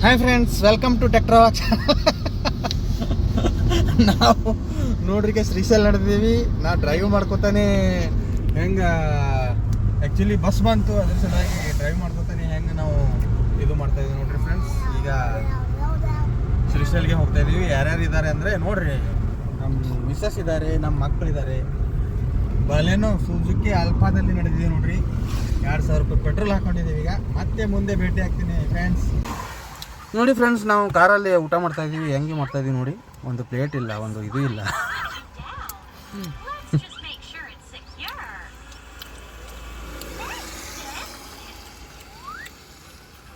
Hi friends, welcome to Techtra watch. ನಾವು ನೋಡ್ರಿಕೆ ಶ್ರೀಶೈಲ್ ನಡೆದಿದ್ದೀವಿ. ನಾವು ಡ್ರೈವ್ ಮಾಡ್ಕೊತಾನೆ ಹೆಂಗೆ ಆ್ಯಕ್ಚುಲಿ ಬಸ್ ಬಂತು, ಅದ್ರ ಸಲುವಾಗಿ ಡ್ರೈವ್ ಮಾಡ್ಕೊತಾನೆ ಹೆಂಗೆ ನಾವು ಇದು ಮಾಡ್ತಾಯಿದ್ದೀವಿ ನೋಡ್ರಿ ಫ್ರೆಂಡ್ಸ್. ಈಗ ಶ್ರೀಶೈಲ್ಗೆ ಹೋಗ್ತಾ ಇದ್ದೀವಿ. ಯಾರ್ಯಾರು ಇದ್ದಾರೆ ಅಂದರೆ ನೋಡ್ರಿ, ನಮ್ಮ ಮಿಸ್ಸಸ್ ಇದ್ದಾರೆ, ನಮ್ಮ ಮಕ್ಕಳಿದ್ದಾರೆ. ಬಲೇನೋ ಸುಜುಕಿ ಅಲ್ಫಾದಲ್ಲಿ ನಡೆದಿದ್ದೀವಿ ನೋಡ್ರಿ. 2000 ರೂಪಾಯಿ ಪೆಟ್ರೋಲ್ ಹಾಕೊಂಡಿದ್ದೀವಿ. ಈಗ ಮತ್ತೆ ಮುಂದೆ ಭೇಟಿ ಆಗ್ತೀನಿ ಫ್ರೆಂಡ್ಸ್. ನೋಡಿ ಫ್ರೆಂಡ್ಸ್, ನಾವು ಕಾರಲ್ಲಿ ಊಟ ಮಾಡ್ತಾ ಇದ್ದೀವಿ. ಹೆಂಗೆ ಮಾಡ್ತಾ ಇದ್ದೀವಿ ನೋಡಿ, ಒಂದು ಪ್ಲೇಟ್ ಇಲ್ಲ, ಒಂದು ಇದು ಇಲ್ಲ.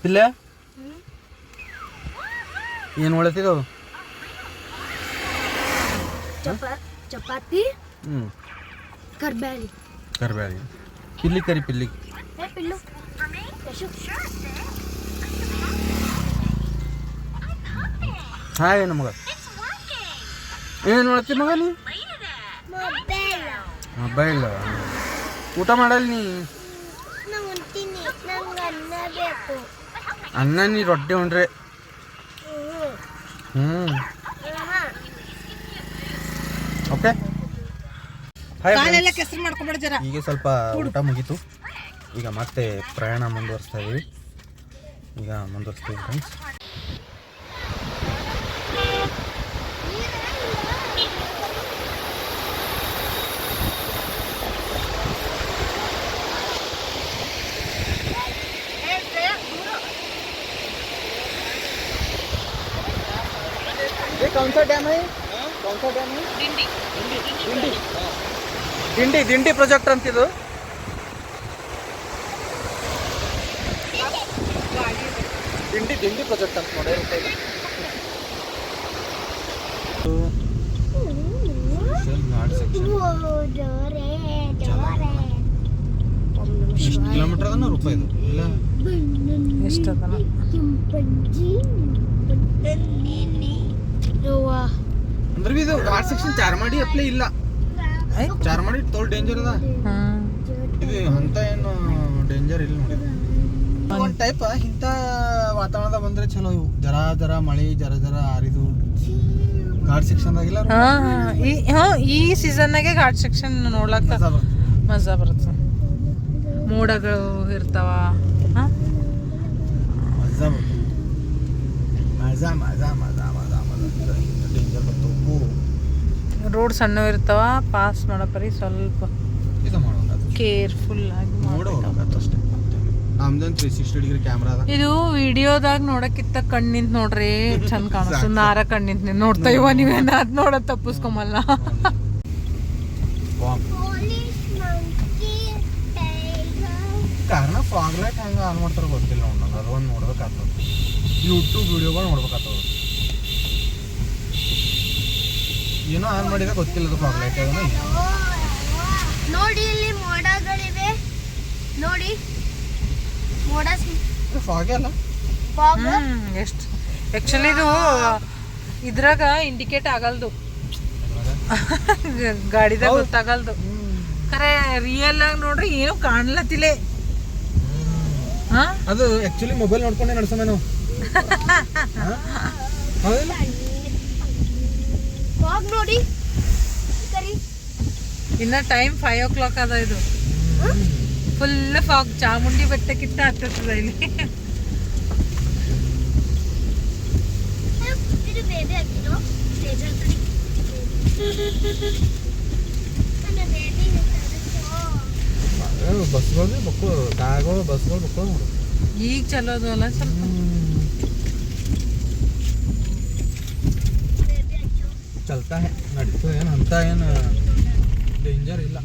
ಇಲ್ಲ ಏನು ಒಳತಿದ್ದವು ಚಪಾತಿ ಕರ್ಬೇಳಿ ಕರ್ಬೇಳಿ ಪಿಲ್ಲಿ ಕರಿ ಪಿಲ್ಲಿ ಹಾಯ್ ನಮಗ ಏನು ನೋಡ್ತಿ ಮಗ ನೀ? ಮೊಬೈಲ್ ಊಟ ಮಾಡಲ್ಲ ನೀ? ಅನ್ನ ನೀ ರೊಟ್ಟಿ ಉಂಡ್ರೆ ಓಕೆ. ಈಗ ಸ್ವಲ್ಪ ಊಟ ಮುಗೀತು. ಈಗ ಮತ್ತೆ ಪ್ರಯಾಣ ಮುಂದುವರಿಸ್ತಾ ಇದೀವಿ. ಈಗ ಮುಂದುವರಿಸ್ತೀವಿ ಫ್ರೆಂಡ್ಸ್. ये कौन सा डैम है? कौन सा डैम है? ದಿಂಡಿ ದಿಂಡಿ ದಿಂಡಿ ದಿಂಡಿ ಪ್ರಾಜೆಕ್ಟ್ ಅಂತಿದು. ದಿಂಡಿ ದಿಂಡಿ ಪ್ರಾಜೆಕ್ಟ್ ಅಂತ ನೋಡಿ. ಕಿಲೋಮೀಟರ್ ಅದನ್ನ ರೂಪಾಯಿ ಇದು ಇಲ್ಲ ಎಷ್ಟು ಅದನ್ನ ಅಂದ್ರೆ ಇದು ಘಾಟ್ ಸೆಕ್ಷನ್ ಚಾರ್ಮಾಡಿ ಅಪ್ಲೇ ಇಲ್ಲ. ಚಾರ್ಮಾಡಿ ತೋಲ್ ಡೇಂಜರ್ ಅದ. ಇದು ಅಂತ ಏನು ಡೇಂಜರ್ ಇಲ್ಲ ನೋಡಿ. ಒಂದ್ ಟೈಪ್ ಇಂಥ ವಾತಾವರಣದಾಗ ಬಂದ್ರೆ ಚಲೋ. ಇವು ಜರ ಮಳೆ ಜರ ಆರಿದು ಘಾಟ್ ಸೆಕ್ಷನ್ ಆಗಿಲ್ಲ. ಈ ಸೀಸನ್ನಾಗೆ ಘಾಟ್ ಸೆಕ್ಷನ್ ನೋಡ್ಲಕ್ಕ ಮಜಾ ಬರುತ್ತೆ. ಮೋಡಗಳು ಇರ್ತಾವ, ಮಜಾ ಬರ್ತದೆ. ಮಜಾ ಮಜಾ ಮಜಾ ಮಜಾ ಮಜಾ. ಡೇಂಜರ್ ಬರ್ತವು. ರೋಡ್ ಸಣ್ಣ ಇರ್ತಾವ, ಪಾಸ್ ಮಾಡಪರಿ ಸ್ವಲ್ಪ ಇದು ಮಾಡ್ಬೇಕು, ಕೇರ್ಫುಲ್ ಆಗಿ ನೋಡಬೇಕು ಅಷ್ಟೇ. ನಮ್ದೇನು 360 ಡಿಗ್ರಿ ಕ್ಯಾಮ್ರಾ ಅದ. ಇದು ವಿಡಿಯೋದಾಗ ನೋಡಕ್ಕಿತ್ತ ಕಣ್ಣಿಂತ ನೋಡ್ರಿ ಚಂದ ಕಾಣಿಸ್ತು. ನಾರ ಕಣ್ಣಿಂತ ನೋಡ್ತಾ ಇವ ನೀವೇನ ಅದ್ ನೋಡ ತಪ್ಪಿಸ್ಕೊಂಬಲ್ಲ. ಕಾರಣ ಫಾಗ್ ಲೈಟ್ ಹೆಂಗೆ ಆನ್ ಮಾಡ್ತಾರೋ ಗೊತ್ತಿಲ್ಲ ನೋಡ. ಅದೊಂದು ನೋಡ್ಬೇಕಾಗ್ತದೆ. ಯೂಟ್ಯೂಬ್ ವಿಡಿಯೋಗಳು ನೋಡ್ಬೇಕಾಗ್ತದೆ. ಏನೋ ಆನ್ ಮಾಡಿದ್ರೆ ಗೊತ್ತಿಲ್ಲ ಅದು ಫಾಗ್ ಲೈಟ್ ಅದನ್ನ. ನೋಡಿ ಇಲ್ಲಿ ಮೋಡಗಳಿವೆ ನೋಡಿ. ಮೋಡ ಫಾಗ್ ಅಲ್ಲ, ಎಷ್ಟು ಆಕ್ಚುಲಿ ಇದು ಇದ್ರಾಗ ಇಂಡಿಕೇಟ್ ಆಗಲ್ದು, ಗಾಡಿದಾಗ ಗೊತ್ತಾಗಲ್ದು. ಖರೆ ರಿಯಲ್ ಆಗಿ ನೋಡ್ರಿ ಏನು ಕಾಣ್ಲತ್ತಿಲ್ಲ. ಅದು ಆಕ್ಚುಲಿ ಮೊಬೈಲ್ ನೋಡ್ಕೊಂಡೆ ನಡ್ಸೋಣ ನಾವು. ಹೌದಿಲ್ಲ? ಫಾಗ್ ನೋಡಿ. ಇನ್ನ ಟೈಮ್ 5 o'clock ಅದ. ಇದು ಫುಲ್ ಫಾಗ್. ಚಾಮುಂಡಿ ಬೆಟ್ಟಕ್ಕಿಂತ ಹತ್ತದ ಇಲ್ಲಿ. ಬಸ್ಗಳು ಬಕ್ಕು ಕಾಗಳು ಬಸ್ಗಳು ಬಕ್ಕು ನೋಡು. ಈಗ ಚಲೋದು ಅಲ್ಲ ಸ್ವಲ್ಪ. ಚಲ್ತಾ ಹೇ ನಡೀತು. ಏನು ಅಂತ ಏನು ಡೇಂಜರ್ ಇಲ್ಲ.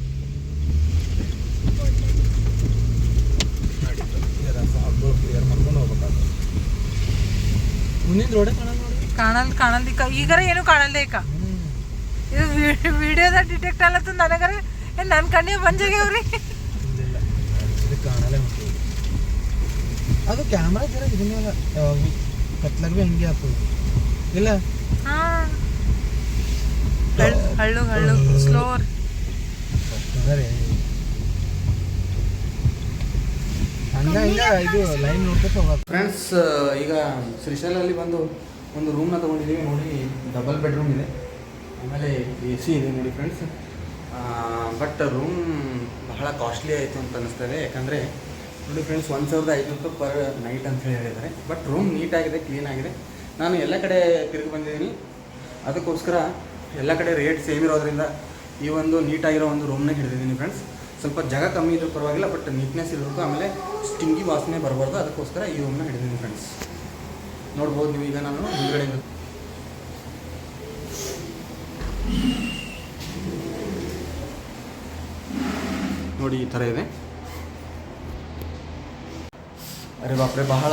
ನಡೀತು. ಫಾಗ್ಗಳು ಕ್ಲಿಯರ್ ಮಾಡ್ಕೊಂಡು ಹೋಗ್ಬೇಕಾಗ್ತದೆ. ಮುಂದಿನ ರೋಡೇ ಕಾಣಲ್ ಈಗಾರ ಏನು ಕಾಣಲ್ದೇ ಈಗ. ಇದು ವಿಡಿಯೋದಾಗ ಡಿಟೆಕ್ಟ್ ಅಲ್ಲತ್ತ ನನಗರ ನನ್ನ ಕಣ್ಣಿಗೆ ಬಂಜಾಗ್ಯಾವ್ರಿ. ಇದು ಕಾಣಲೇ ಉಂಟು. ಅದು ಕ್ಯಾಮ್ರಾ ಜರ ಇದನ್ನೆಲ್ಲ ಕತ್ಲಾಗ ಭೀ ಹಂಗೆ ಆಗ್ತದೆ ಇಲ್ಲ. ಹಳ್ಳು ಸ್ಲೋರ್. ಹಂಗ ಇದು ಲೈನ್ ನೋಡ್ಕೊತ ಹೋಗೋದು ಫ್ರೆಂಡ್ಸ್. ಈಗ ಶ್ರೀಶೈಲಲ್ಲಿ ಬಂದು ಒಂದು ರೂಮ್ನ ತೊಗೊಂಡಿದ್ದೀವಿ ನೋಡಿ. ಡಬಲ್ ಬೆಡ್ರೂಮ್ ಇದೆ, ಆಮೇಲೆ AC ಇದೆ ನೋಡಿ ಫ್ರೆಂಡ್ಸ್. ಬಟ್ ರೂಮ್ ಬಹಳ ಕಾಸ್ಟ್ಲಿ ಆಯಿತು ಅಂತ ಅನ್ನಿಸ್ತದೆ. ಯಾಕಂದರೆ ನೋಡಿ ಫ್ರೆಂಡ್ಸ್, 1500 ರೂಪಾಯಿ ಪರ್ ನೈಟ್ ಅಂತ ಹೇಳಿದ್ದಾರೆ. ಬಟ್ ರೂಮ್ ನೀಟಾಗಿದೆ, ಕ್ಲೀನಾಗಿದೆ. ನಾನು ಎಲ್ಲ ಕಡೆ ತಿರುಗಿ ಬಂದಿದ್ದೀನಿ, ಅದಕ್ಕೋಸ್ಕರ ಎಲ್ಲ ಕಡೆ ರೇಟ್ ಸೇಮ್ ಇರೋದ್ರಿಂದ ಈ ಒಂದು ನೀಟಾಗಿರೋ ಒಂದು ರೂಮ್ನ ಹಿಡಿದಿದ್ದೀನಿ ಫ್ರೆಂಡ್ಸ್. ಸ್ವಲ್ಪ ಜಾಗ ಕಮ್ಮಿ ಇದ್ರೂ ಪರವಾಗಿಲ್ಲ, ಬಟ್ ನೀಟ್ನೆಸ್ ಇರಬೇಕು, ಆಮೇಲೆ ಸ್ಟಿಂಗಿ ವಾಸನೆ ಬರಬಾರ್ದು. ಅದಕ್ಕೋಸ್ಕರ ಈ ರೂಮ್ನ ಹಿಡಿದಿದ್ದೀನಿ ಫ್ರೆಂಡ್ಸ್. ನೋಡ್ಬೋದು ನೀವು. ಈಗ ನಾನು ಹಿಂದ್ಗಡೆಯಿಂದ ನೋಡಿ ಈ ಥರ ಇದೆ. ಅರೆ ಬಾಪ್ರೆ, ಬಹಳ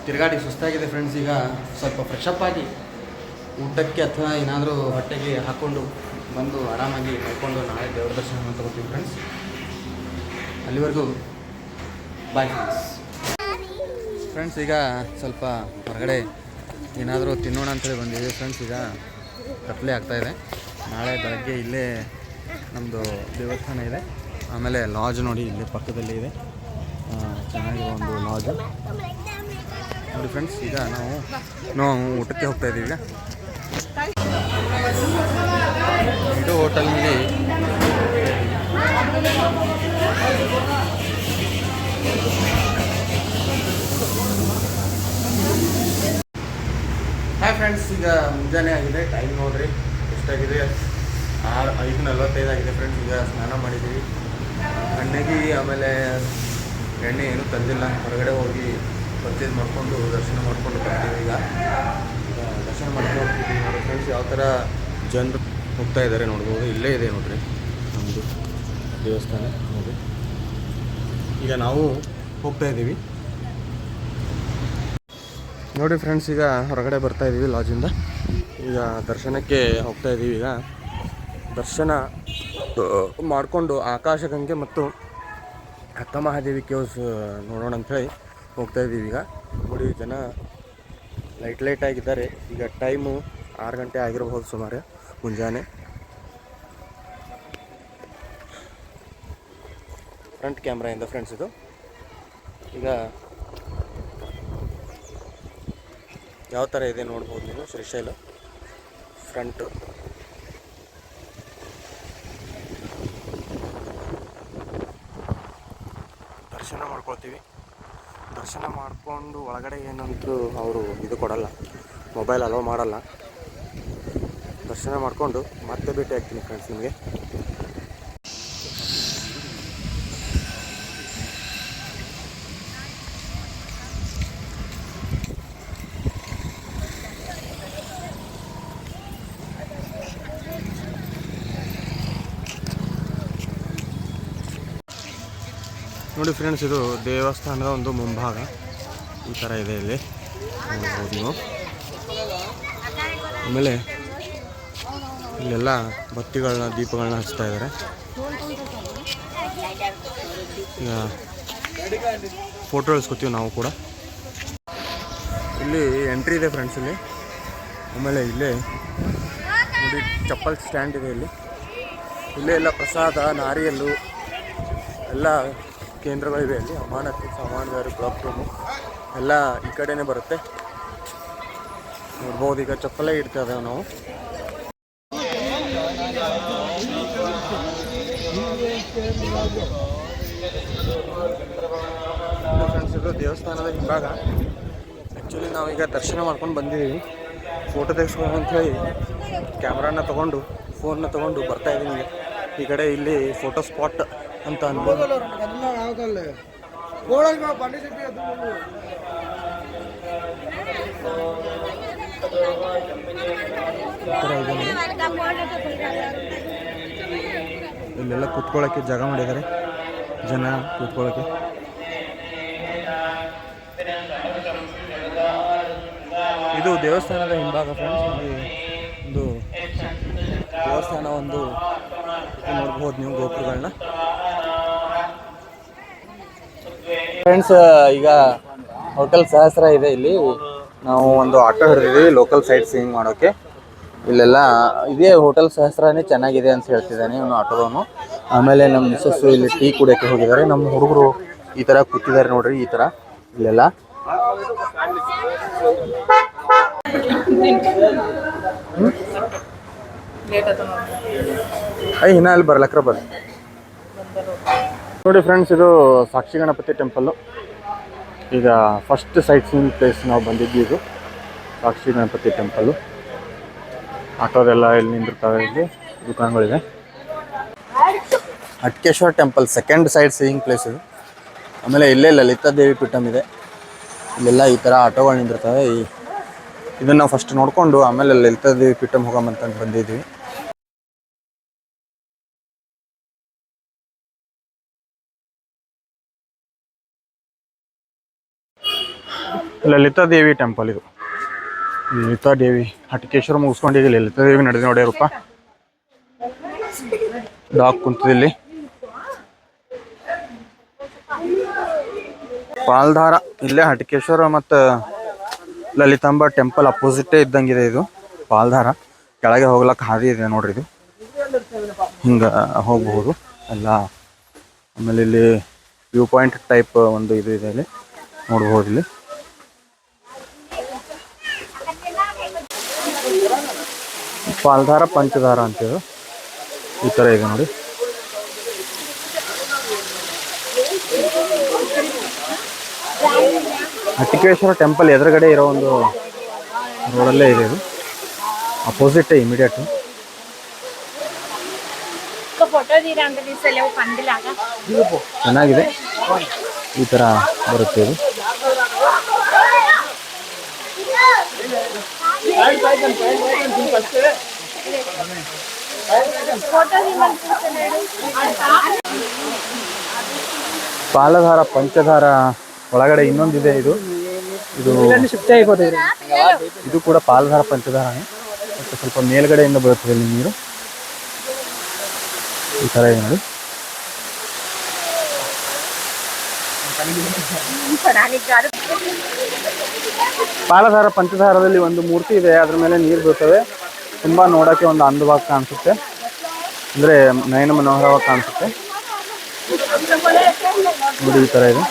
ತಿರುಗಾಡಿ ಸುಸ್ತಾಗಿದೆ ಫ್ರೆಂಡ್ಸ್. ಈಗ ಸ್ವಲ್ಪ ಫ್ರೆಶಪ್ ಆಗಿ ಊಟಕ್ಕೆ ಅಥವಾ ಏನಾದರೂ ಹೊಟ್ಟೆಗೆ ಹಾಕ್ಕೊಂಡು ಬಂದು ಆರಾಮಾಗಿ ಮಲ್ಕೊಂಡು ನಾಳೆ ದೇವ್ರ ದರ್ಶನ ತಗೋತೀವಿ ಫ್ರೆಂಡ್ಸ್. ಅಲ್ಲಿವರೆಗೂ ಬಾಯ್ ಫ್ರೆಂಡ್ಸ್. ಈಗ ಸ್ವಲ್ಪ ಹೊರಗಡೆ ಏನಾದರೂ ತಿನ್ನೋಣ ಅಂತೇಳಿ ಬಂದಿದ್ದೀವಿ ಫ್ರೆಂಡ್ಸ್. ಈಗ ಕತ್ಲೆ ಆಗ್ತಾಯಿದೆ. ನಾಳೆ ಬೆಳಗ್ಗೆ ಇಲ್ಲೇ ನಮ್ಮದು ದೇವಸ್ಥಾನ ಇದೆ, ಆಮೇಲೆ ಲಾಡ್ಜ್ ನೋಡಿ ಇಲ್ಲೇ ಪಕ್ಕದಲ್ಲಿ ಇದೆ, ಚೆನ್ನಾಗಿರೋ ಒಂದು ಲಾಡ್ಜ್ ನೋಡಿ ಫ್ರೆಂಡ್ಸ್. ಈಗ ನಾವು ಊಟಕ್ಕೆ ಹೋಗ್ತಾ ಇದ್ದೀವಿ. ಈಗ ಇದು ಹೋಟೆಲ್ನಲ್ಲಿ ಹಾಯ್ ಫ್ರೆಂಡ್ಸ್. ಈಗ ಮುಂಜಾನೆ ಆಗಿದೆ, ಟೈಮ್ ನೋಡಿರಿ ಎಷ್ಟಾಗಿದೆ, 5:45 ಆಗಿದೆ ಫ್ರೆಂಡ್ಸ್. ಈಗ ಸ್ನಾನ ಮಾಡಿದ್ದೀವಿ, ಕಣ್ಣಿಗೆ ಆಮೇಲೆ ಎಣ್ಣೆ ಏನೂ ತಂದಿಲ್ಲ. ಹೊರಗಡೆ ಹೋಗಿ ಪರ್ಚೇಸ್ ಮಾಡಿಕೊಂಡು ದರ್ಶನ ಮಾಡ್ಕೊಂಡು ಬರ್ತೀವಿ. ಈಗ ದರ್ಶನ ಮಾಡ್ಕೊಂಡು ಹೋಗ್ತಿದ್ದೀವಿ ನೋಡಿ ಫ್ರೆಂಡ್ಸ್. ಯಾವ ಥರ ಜನರು ಹೋಗ್ತಾ ಇದ್ದಾರೆ ನೋಡ್ಬೋದು. ಇಲ್ಲೇ ಇದೆ ನೋಡಿರಿ ನಮ್ಮದು ದೇವಸ್ಥಾನ ನೋಡಿ. ಈಗ ನಾವು ಹೋಗ್ತಾ ಇದ್ದೀವಿ ನೋಡಿ ಫ್ರೆಂಡ್ಸ್. ಈಗ ಹೊರಗಡೆ ಬರ್ತಾ ಇದ್ದೀವಿ ಲಾಡ್ಜಿಂದ. ಈಗ ದರ್ಶನಕ್ಕೆ ಹೋಗ್ತಾ ಇದ್ದೀವಿ. ಈಗ ದರ್ಶನ ಮಾಡಿಕೊಂಡು ಆಕಾಶಗಂಗೆ ಮತ್ತು ಅಕ್ಕ ಮಹಾದೇವಿ ಕೇವ್ಸ್ ನೋಡೋಣ ಅಂಥೇಳಿ ಹೋಗ್ತಾ ಇದ್ದೀವಿ. ಈಗ ನೋಡಿ ಜನ ಲೈಟ್ ಆಗಿದ್ದಾರೆ. ಈಗ ಟೈಮು 6 ಗಂಟೆ ಆಗಿರಬಹುದು ಸುಮಾರು, ಮುಂಜಾನೆ. ಫ್ರಂಟ್ ಕ್ಯಾಮ್ರಾಯಿಂದ ಫ್ರೆಂಡ್ಸ್ ಇದು. ಈಗ ಯಾವ ಥರ ಇದೆ ನೋಡ್ಬೋದು ನೀವು ಶ್ರೀಶೈಲ ಫ್ರಂಟ್. ದರ್ಶನ ಮಾಡ್ಕೊಳ್ತೀವಿ. ದರ್ಶನ ಮಾಡಿಕೊಂಡು ಒಳಗಡೆ ಏನಂತೂ ಅವರು ಇದು ಕೊಡಲ್ಲ, ಮೊಬೈಲ್ ಅಲೋ ಮಾಡಲ್ಲ. ದರ್ಶನ ಮಾಡಿಕೊಂಡು ಮತ್ತೆ ಭೇಟಿ ಆಗ್ತೀನಿ ಫ್ರೆಂಡ್ಸ್ ನಿಮಗೆ. ನೋಡಿ ಫ್ರೆಂಡ್ಸ್, ಇದು ದೇವಸ್ಥಾನದ ಒಂದು ಮುಂಭಾಗ ಈ ಥರ ಇದೆ. ಇಲ್ಲಿ ನೋಡ್ಬೋದು ನೀವು. ಆಮೇಲೆ ಇಲ್ಲೆಲ್ಲ ಬತ್ತಿಗಳನ್ನ ದೀಪಗಳನ್ನ ಹಚ್ತಾ ಇದ್ದಾರೆ. ಈಗ ಫೋಟೋ ಇಳಿಸ್ಕೊತೀವಿ ನಾವು ಕೂಡ. ಇಲ್ಲಿ ಎಂಟ್ರಿ ಇದೆ ಫ್ರೆಂಡ್ಸ್ ಇಲ್ಲಿ. ಆಮೇಲೆ ಇಲ್ಲೇ ನೋಡಿ ಚಪ್ಪಲ್ ಸ್ಟ್ಯಾಂಡ್ ಇದೆ. ಇಲ್ಲೇ ಎಲ್ಲ ಪ್ರಸಾದ, ನಾರಿಯಲ್ಲು ಎಲ್ಲ ಕೇಂದ್ರಗಳಿವೆ. ಅಲ್ಲಿ ಅಮಾನತು ಸಾಮಾನುಗಾರು ಕ್ಲಬ್ ರೂಮು ಎಲ್ಲ ಈ ಕಡೆನೇ ಬರುತ್ತೆ ನೋಡ್ಬೋದು. ಈಗ ಚಪ್ಪಲೇ ಇಡ್ತಾ ಇದ್ದೇವೆ ನಾವು. ಫ್ರೆಂಡ್ಸ್, ಇದು ದೇವಸ್ಥಾನದ ಹಿಂಭಾಗ. ಆ್ಯಕ್ಚುಲಿ ನಾವೀಗ ದರ್ಶನ ಮಾಡ್ಕೊಂಡು ಬಂದಿದ್ದೀವಿ. ಫೋಟೋ ತೆಗೆಸ್ಕೊಂಡು ಅಂಥೇಳಿ ಕ್ಯಾಮ್ರಾನ ತೊಗೊಂಡು, ಫೋನ್ನ ತೊಗೊಂಡು ಬರ್ತಾಯಿದ್ದೀನಿ. ಈ ಕಡೆ ಇಲ್ಲಿ ಫೋಟೋ ಸ್ಪಾಟ್ ಅಂತ ಅನ್ಬೋದು. ಇಲ್ಲೆಲ್ಲ ಕೂತ್ಕೊಳ್ಳೋಕ್ಕೆ ಜಾಗ ಮಾಡಿದ್ದಾರೆ, ಜನ ಕೂತ್ಕೊಳ್ಳೋಕ್ಕೆ. ಇದು ದೇವಸ್ಥಾನದ ಹಿಂಭಾಗ ಫ್ರೆಂಡ್ಸ್. ಇಲ್ಲಿ ಒಂದು ದೇವಸ್ಥಾನ ಒಂದು ನೋಡ್ಬೋದು ನೀವು ಗೋಪುರಗಳನ್ನ. ಫ್ರೆಂಡ್ಸ್, ಈಗ ಹೋಟೆಲ್ ಸಹಸ್ರ ಇದೆ. ಇಲ್ಲಿ ನಾವು ಒಂದು ಆಟೋ ಹಿಡಿದಿದ್ದೀವಿ ಲೋಕಲ್ ಸೈಟ್ ಸೀಯಿಂಗ್ ಮಾಡೋಕ್ಕೆ. ಇಲ್ಲೆಲ್ಲ ಇದೇ ಹೋಟೆಲ್ ಸಹಸ್ರನೇ ಚೆನ್ನಾಗಿದೆ ಅಂತ ಹೇಳ್ತಿದ್ದಾನೆ ಇವನು ಆಟೋದವನು. ಆಮೇಲೆ ನಮ್ಮ ಮಿಸ್ಸಸ್ಸು ಇಲ್ಲಿ ಟೀ ಕುಡಿಯೋಕ್ಕೆ ಹೋಗಿದ್ದಾರೆ. ನಮ್ಮ ಹುಡುಗರು ಈ ಥರ ಕೂತಿದ್ದಾರೆ ನೋಡ್ರಿ, ಈ ಥರ ಇಲ್ಲೆಲ್ಲ. ಇನ್ನ ಅಲ್ಲಿ ಬರ್ಲಕ್ರ ಬರ್ರಿ ನೋಡಿ ಫ್ರೆಂಡ್ಸ್. ಇದು ಸಾಕ್ಷಿ ಗಣಪತಿ ಟೆಂಪಲ್ಲು. ಈಗ ಫಸ್ಟ್ ಸೈಟ್ ಸೀಯಿಂಗ್ ಪ್ಲೇಸ್ ನಾವು ಬಂದಿದ್ವಿ. ಇದು ಸಾಕ್ಷಿ ಗಣಪತಿ ಟೆಂಪಲ್ಲು. ಆಟೋದೆಲ್ಲ ಇಲ್ಲಿ ನಿಂದಿರ್ತಾವೆ, ಇಲ್ಲಿ ದುಕಾನ್ಗಳಿದೆ. Hatkeshwar temple second sightseeing place ಇದು. ಆಮೇಲೆ ಇಲ್ಲೇ ಲಲಿತಾ ದೇವಿ ಪೀಠಮ್ ಇದೆ. ಇಲ್ಲೆಲ್ಲ ಈ ಥರ ಆಟೋಗಳು ನಿಂದಿರ್ತವೆ. ಇದನ್ನು ನಾವು ಫಸ್ಟ್ ನೋಡಿಕೊಂಡು ಆಮೇಲೆ ಲಲಿತಾ ದೇವಿ ಪೀಠಮ್ ಹೋಗೋಮಂತ ಬಂದಿದ್ವಿ. ಲಲಿತಾ ದೇವಿ ಟೆಂಪಲ್ ಇದು. ಲಲಿತಾ ದೇವಿ ಹಟ್ಕೇಶ್ವರ ಮುಗಿಸ್ಕೊಂಡು ಈಗ ಲಲಿತಾ ದೇವಿ ನಡೆದು ನೋಡ್ಯಾರಪ್ಪ. ಡಾಗ್ ಕುಂತಿಲ್ಲಿ. ಪಾಲ್ಧಾರ ಇಲ್ಲೇ ಹಟ್ಕೇಶ್ವರ ಮತ್ತು ಲಲಿತಾಂಬ ಟೆಂಪಲ್ ಅಪೋಸಿಟೇ ಇದ್ದಂಗಿದೆ ಇದು ಪಾಲ್ಧಾರ. ಕೆಳಗೆ ಹೋಗ್ಲಕ್ಕೆ ಹಾದಿ ಇದೆ ನೋಡ್ರಿ, ಇದು ಹಿಂಗೆ ಹೋಗ್ಬಹುದು ಎಲ್ಲ. ಆಮೇಲೆ ಇಲ್ಲಿ ವ್ಯೂ ಪಾಯಿಂಟ್ ಟೈಪ್ ಒಂದು ಇದು ಇದೆ, ಇಲ್ಲಿ ನೋಡ್ಬೋದು. ಇಲ್ಲಿ ಪಾಲ್ಧಾರ ಪಂಚಧಾರ ಅಂತೇಳಿ ಈ ಥರ ಇದೆ ನೋಡಿ. ಹಟ್ಕೇಶ್ವರ ಟೆಂಪಲ್ ಎದುರುಗಡೆ ಇರೋ ಒಂದು ರೋಡಲ್ಲೇ ಇದೆ ಇದು, ಅಪೋಸಿಟೇ ಇಮಿಡಿಯೇಟ್. ಚೆನ್ನಾಗಿದೆ, ಈ ಥರ ಬರುತ್ತೆ ಇದು. ಪಾಲಧಾರ ಪಂಚಧಾರ ಒಳಗಡೆ ಇನ್ನೊಂದಿದೆ. ಇದು ಇದು ಕೂಡ ಪಾಲಧಾರ ಪಂಚಧಾರನೇ, ಮತ್ತು ಸ್ವಲ್ಪ ಮೇಲ್ಗಡೆಯಿಂದ ಬರುತ್ತದೆ ಇಲ್ಲಿ ನೀರು. ಈ ಥರ ಇದೆ ನೋಡಿ. ಪಾಲಧಾರ ಪಂಚಧಾರದಲ್ಲಿ ಒಂದು ಮೂರ್ತಿ ಇದೆ, ಅದ್ರ ಮೇಲೆ ನೀರು ಬೀಳ್ತವೆ. ತುಂಬ ನೋಡೋಕ್ಕೆ ಒಂದು ಅಂದವಾಗಿ ಕಾಣಿಸುತ್ತೆ, ಅಂದರೆ ನಯನ ಮನೋಹರವಾಗಿ ಕಾಣಿಸುತ್ತೆ ನೋಡಿ. ಈ ಥರ ಇದೆ.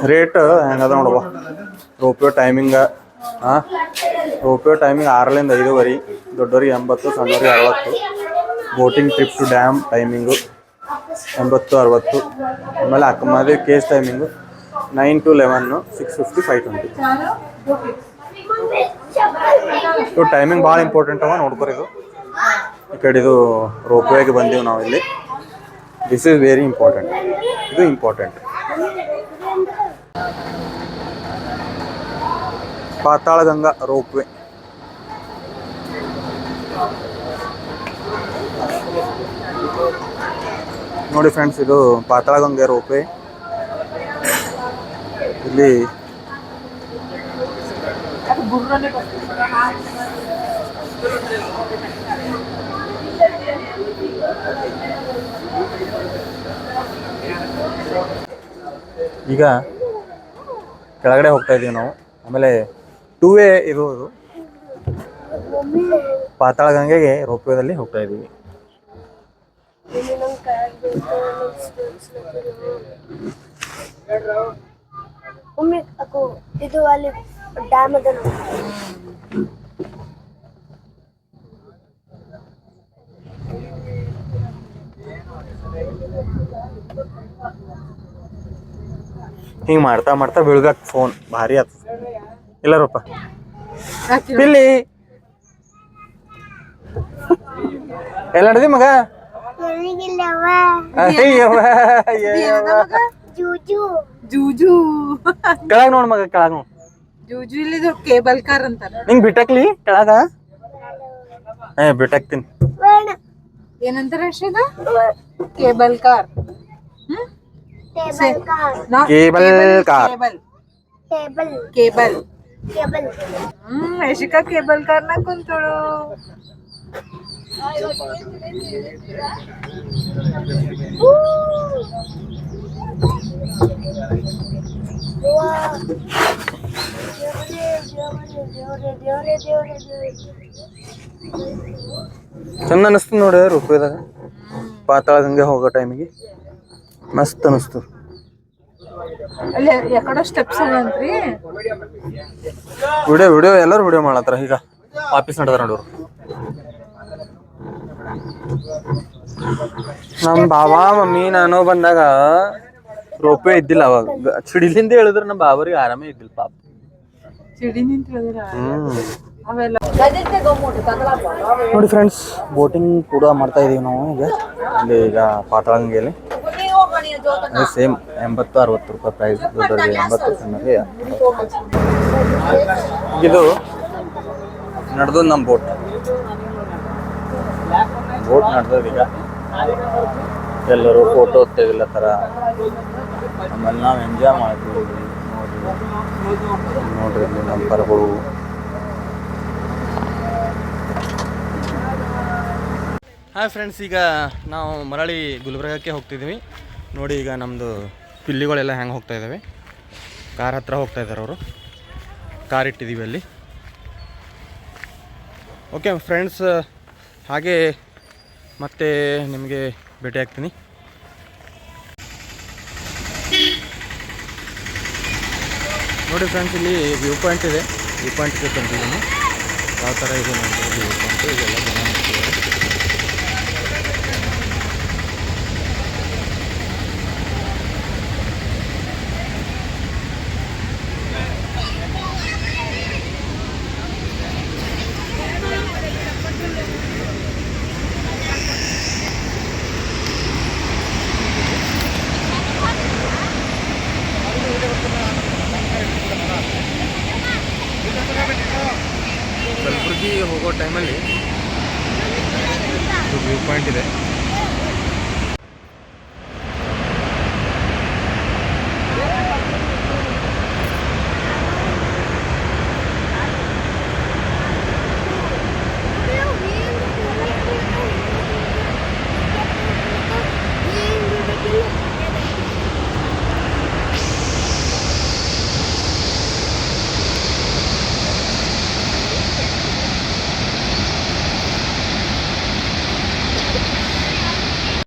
ರೇಟ್ ಹೆಂಗದ ನೋಡುವ. ರೋಪ್ಯೋ ಟೈಮಿಂಗ್ ರೋಪ್ಯೋ ಟೈಮಿಂಗ್ 6ರಿಂದ 5:30, ದೊಡ್ಡವರಿಗೆ 80, ಸಣ್ಣವರಿಗೆ 60. Boating trip to dam timing 80-60. ಆಮೇಲೆ ಅಕ್ಕಮದಿ ಕೇಸ್ ಟೈಮಿಂಗು 9 to 11, 6:50, 5:20. ಸೊ ಟೈಮಿಂಗ್ ಭಾಳ ಇಂಪಾರ್ಟೆಂಟ್ ಅವ, ನೋಡ್ಕೊರಿ. ಇದು ಈ ಕಡೆ ಇದು ರೋಪ್ವೇಗೆ ಬಂದೀವಿ ನಾವು ಇಲ್ಲಿ. ದಿಸ್ ಈಸ್ ವೆರಿ ಇಂಪಾರ್ಟೆಂಟ್, ಇದು ಇಂಪಾರ್ಟೆಂಟ್. ಪಾತಾಳಗಂಗಾ ರೋಪ್ವೇ. ನೋಡಿ ಫ್ರೆಂಡ್ಸ್, ಇದು ಪಾತಾಳಗಂಗೆ ರೋಪ್ವೇ. ಇಲ್ಲಿ ಈಗ ಕೆಳಗಡೆ ಹೋಗ್ತಾ ಇದೀವಿ ನಾವು. ಆಮೇಲೆ 2 way ಇದು ಪಾತಾಳಗಂಗೆಗೆ ರೋಪ್ವೇದಲ್ಲಿ ಹೋಗ್ತಾ ಇದ್ದೀವಿ. ಇದು ಅಲ್ಲಿ ಡ್ಯಾಮ್ ಅದ. ಹಿಂಗೆ ಮಾಡ್ತಾ ಮಾಡ್ತಾ ಬೀಳ್ಗಕ್ ಫೋನ್ ಭಾರಿ ಆತ ಇಲ್ಲ ರೂಪ ಇಲ್ಲಿ ಎಲ್ಲ ನಡ್ದಿ ಮಗ ಜೂಜು ಕೆಳಗ್ ನೋಡ್ ಮಗ ಕೆಳಗ್ ನೋಡ್ ಜೂಜು ಇಲ್ಲಿ ಕೇಬಲ್ ಕಾರ್ ಅಂತಾರ ನಿಂಗ್ ಬಿಟ್ಟಾಕ್ಲಿ ಕೆಳಗ ಬಿಟ್ಟಾಕ್ತೀನಿ ಏನಂತಾರ ಅಷ್ಟೇದ cable car cable car cable Yashika cable ಕಾರ್ನ ಕುಂತಳು ಚಂದ ಅನಿಸ್ತು ನೋಡಿ ರೂಪಾಯಿದಾಗ ಪಾತಾಳ ಗಂಗೆ ಹೋಗೋ ಟೈಮಿಗೆ ಮಸ್ತ್ ಅನಿಸ್ತು ಅಲ್ಲಿ ಯಾಕಡೆ ಸ್ಟೆಪ್ಸ್ ಅದಂತ್ರಿ ವಿಡಿಯೋ ಎಲ್ಲರೂ ವಿಡಿಯೋ ಮಾಡತ್ತಾರ ಈಗ ಆಫೀಸ್ ನಡೆದಾರ ನೋಡೋರು ನಮ್ಮ ಬಾಬಾ ಮಮ್ಮಿ ನಾನು ಬಂದಾಗ ರೋಪೆ ಇದ್ದಿಲ್ಲ ಅವಾಗ ಚಿಡಿಲಿಂದ ಹೇಳಿದ್ರೆ ನಮ್ಮ ಬಾಬರಿಗೆ ಆರಾಮೇ ಇದ್ದಿಲ್ಲ ಪಾಪ ಸಿಡಿ ನಿಂತಿದ್ರ ಅವೆಲ್ಲ ನೋಡಿ ಫ್ರೆಂಡ್ಸ್ ಬೋಟಿಂಗ್ ಕೂಡ ಮಾಡ್ತಾ ಇದೀವಿ ನಾವು ಇಲ್ಲಿ ಈಗ ಪಾತಾಳಗಂಗೆಯಲ್ಲಿ ಸೇಮ್ 80-60 ರೂಪಾಯಿ ಪ್ರೈಸ್ ದೊಡ್ಡವರಿಗೆ 80 ಸಣ್ಣಗೆ ಇದು ನಡೆದು ನಮ್ಮ ಬೋಟ್ ನಡೆದದ ಈಗ ಎಲ್ಲರೂ ಫೋಟೋ ತೆಗಿಲತ್ತಾರ ಆಮೇಲೆ ನಾವು ಎಂಜಾಯ್ ಮಾಡ್ತೀವಿ ನೋಡ್ರಿ ಇಲ್ಲಿ ನಮ್ಮ ಪರ್ಗಳು ಹಾಯ್ ಫ್ರೆಂಡ್ಸ್ ಈಗ ನಾವು ಮರಳಿ ಗುಲ್ಬರ್ಗಕ್ಕೆ ಹೋಗ್ತಿದ್ವಿ ನೋಡಿ ಈಗ ನಮ್ಮದು ಪಿಲ್ಲಿಗಳೆಲ್ಲ ಹೆಂಗೆ ಹೋಗ್ತಾ ಇದ್ದಾವೆ ಕಾರ್ ಹತ್ರ ಹೋಗ್ತಾ ಇದ್ದಾರೆ ಅವರು ಕಾರ್ ಇಟ್ಟಿದ್ದೀವಿ ಅಲ್ಲಿ ಓಕೆ ಫ್ರೆಂಡ್ಸ್ ಹಾಗೆ ಮತ್ತೆ ನಿಮಗೆ ಭೇಟಿ ಆಗ್ತೀನಿ ನೋಡಿ ಫ್ರೆಂಡ್ಸ್ ಇಲ್ಲಿ ವ್ಯೂ ಪಾಯಿಂಟ್ ಇದೆ ವ್ಯೂ ಪಾಯಿಂಟ್ಗೆ ತಂದಿದ್ದೀನಿ ಯಾವ ಥರ ಇದೆ ನೋಡಿ ವ್ಯೂ ಪಾಯಿಂಟ್ ಇದೆಲ್ಲ ಜನ ಕಲಬುರ್ಗಿ ಹೋಗೋ ಟೈಮಲ್ಲಿ ವ್ಯೂ ಪಾಯಿಂಟ್ ಇದೆ